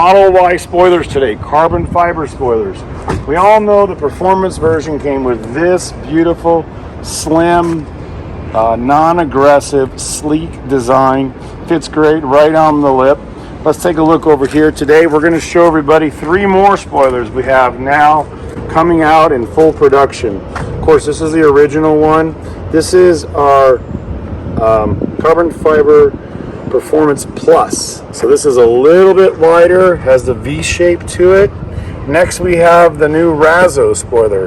Model Y spoilers today, carbon fiber spoilers. We all know the performance version came with this beautiful, slim, non-aggressive, sleek design. Fits great right on the lip. Let's take a look over here. Today we're going to show everybody 3 more spoilers we have now coming out in full production. Of course, this is the original one. This is our carbon fiber Performance Plus. So this is a little bit wider, has the V shape to it. Next we have the new Razzo spoiler,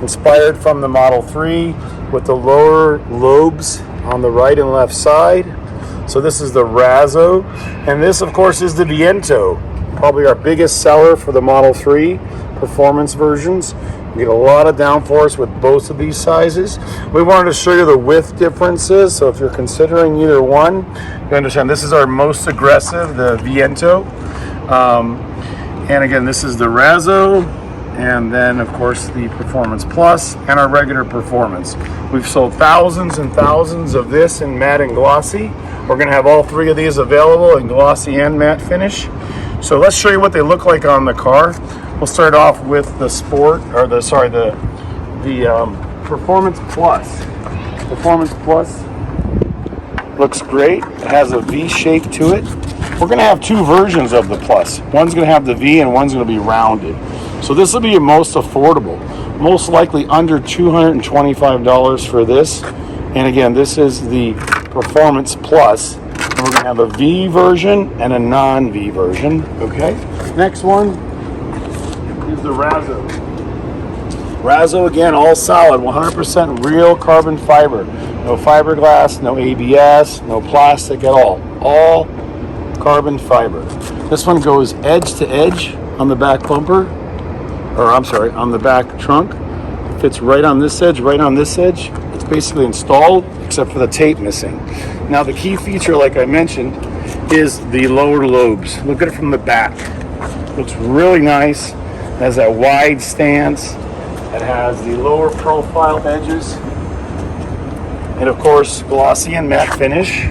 inspired from the Model 3 with the lower lobes on the right and left side. So this is the Razzo, and this of course is the Viento, probably our biggest seller for the Model 3 performance versions. You get a lot of downforce with both of these sizes. We wanted to show you the width differences, so if you're considering either one, you understand this is our most aggressive, the Viento. And again, this is the Razzo, and then of course the Performance Plus and our regular Performance. We've sold thousands and thousands of this in matte and glossy. We're going to have all 3 of these available in glossy and matte finish. So let's show you what they look like on the car. We'll start off with the Performance Plus. Performance Plus looks great. It has a V shape to it. We're going to have 2 versions of the Plus. One's going to have the V and one's going to be rounded. So this will be your most affordable. Most likely under $225 for this. And again, this is the Performance Plus. And we're going to have a V version and a non-V version. Okay. Next one is the Razzo. Razzo, again, all solid, 100% real carbon fiber. No fiberglass, no ABS, no plastic at all. All carbon fiber. This one goes edge to edge on the back bumper, or I'm sorry, on the back trunk. Fits right on this edge, right on this edge. It's basically installed except for the tape missing. Now the key feature, like I mentioned, is the lower lobes. Look at it from the back. Looks really nice. It has that wide stance. It has the lower profile edges. And of course, glossy and matte finish.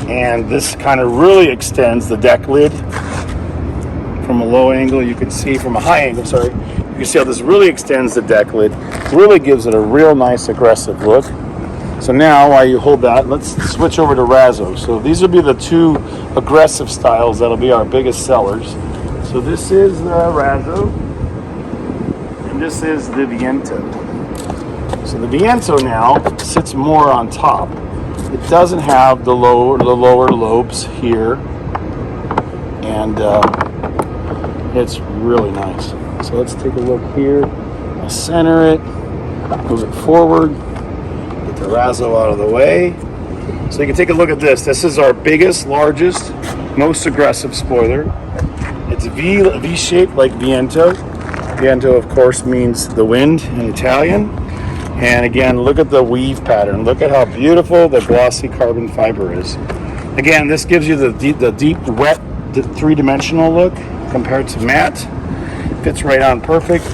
And this kind of really extends the deck lid. From a low angle, you can see, from a high angle, sorry, you can see how this really extends the deck lid. Really gives it a real nice aggressive look. So now, while you hold that, let's switch over to Razzo. So these will be the 2 aggressive styles that'll be our biggest sellers. So this is the Razzo, and this is the Viento. So the Viento now sits more on top. It doesn't have the lower lobes here, and it's really nice. So let's take a look here. I'll center it, move it forward, get the Razzo out of the way. So you can take a look at this. This is our biggest, largest, most aggressive spoiler. It's V-shaped like Viento. Viento, of course, means the wind in Italian. And again, look at the weave pattern. Look at how beautiful the glossy carbon fiber is. Again, this gives you the deep, wet, 3-dimensional look compared to matte. Fits right on perfect.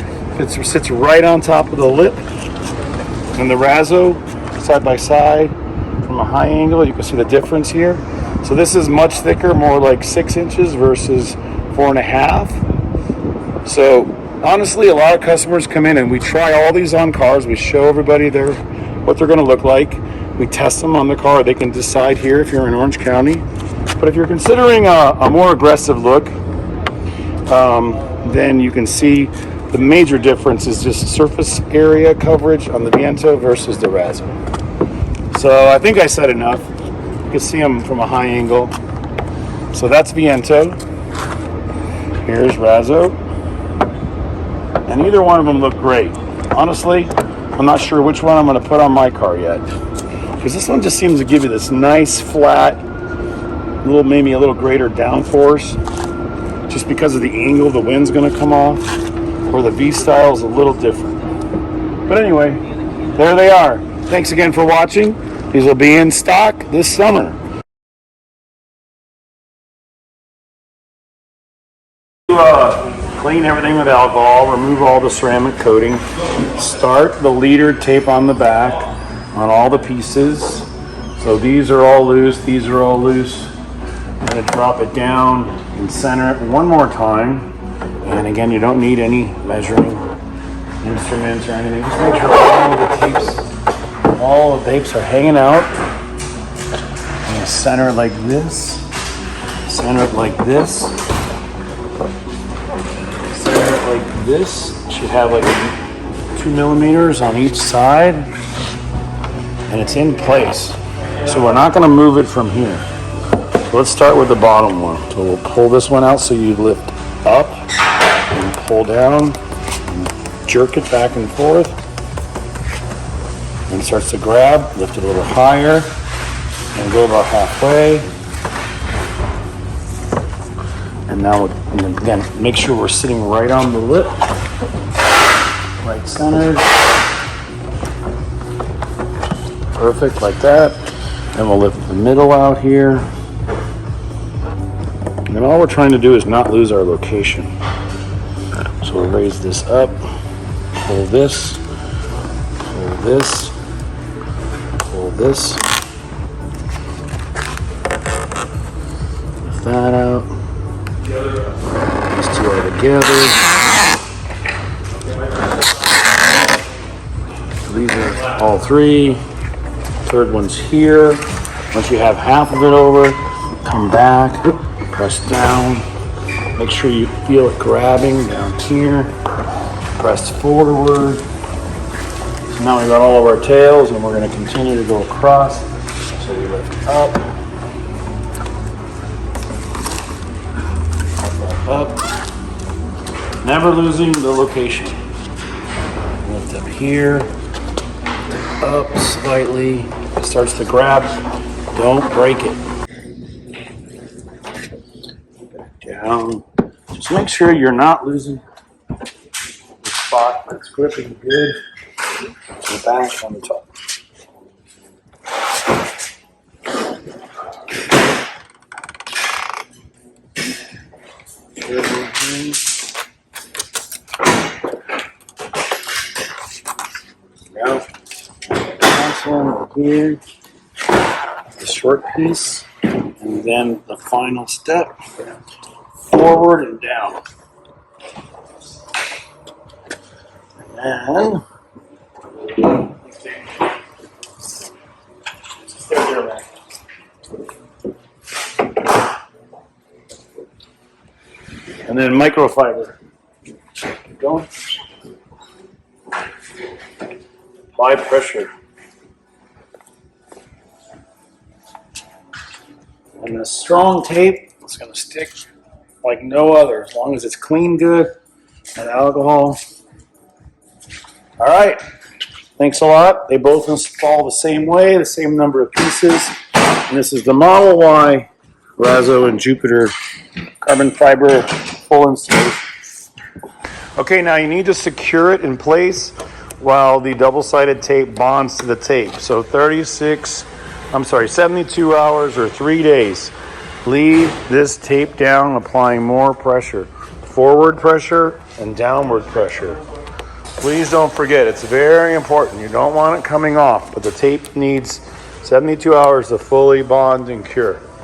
Sits right on top of the lip. And the Razzo, side by side, from a high angle, you can see the difference here. So this is much thicker, more like 6 inches versus 4.5. So honestly, a lot of customers come in and we try all these on cars. We show everybody what they're going to look like. We test them on the car. They can decide here if you're in Orange County. But if you're considering a more aggressive look, then you can see the major difference is just surface area coverage on the Viento versus the Razzo. So I think I said enough. You can see them from a high angle. So that's Viento. Here's Razzo. And either one of them look great. Honestly, I'm not sure which one I'm going to put on my car yet. Because this one just seems to give you this nice, flat, maybe a little greater downforce. Just because of the angle the wind's going to come off. Where the V-style is a little different. But anyway, there they are. Thanks again for watching. These will be in stock this summer. Clean everything with alcohol, remove all the ceramic coating, start the leader tape on the back on all the pieces. So these are all loose, these are all loose. And going to drop it down and center it one more time. And again, you don't need any measuring instruments or anything. Just make sure all the tapes are hanging out. And you center it like this. Center it like this. Center it like this. It should have like 2 millimeters on each side. And it's in place. So we're not going to move it from here. So let's start with the bottom one. So we'll pull this one out so you lift up and pull down and jerk it back and forth. And it starts to grab, lift it a little higher and go about halfway. And now, and again, make sure we're sitting right on the lip, right centered. Perfect, like that. Then we'll lift the middle out here. And then all we're trying to do is not lose our location. So we'll raise this up, pull this, pull this, pull this. Lift that out. These two are together. These are all three. Third one's here. Once you have half of it over, come back, press down. Make sure you feel it grabbing down here. Press forward. So now we've got all of our tails, and we're going to continue to go across. So you lift up, up, never losing the location. Lift up here, up slightly. It starts to grab. Don't break it. Down. Just make sure you're not losing the spot that's gripping good. The back on the top. Now, last one here, the short piece, and then the final step. Forward and down. And then stay there, man. And then microfiber. Keep going. Apply pressure. And the strong tape is going to stick like no other, as long as it's clean good and alcohol. All right, thanks a lot. They both install the same way, the same number of pieces. And this is the Model Y Razzo and Jupiter carbon fiber full installation. Okay, now you need to secure it in place while the double-sided tape bonds to the tape. So 72 hours or 3 days. Leave this tape down, applying more pressure, forward pressure and downward pressure. Please don't forget, it's very important. You don't want it coming off, but the tape needs 72 hours to fully bond and cure.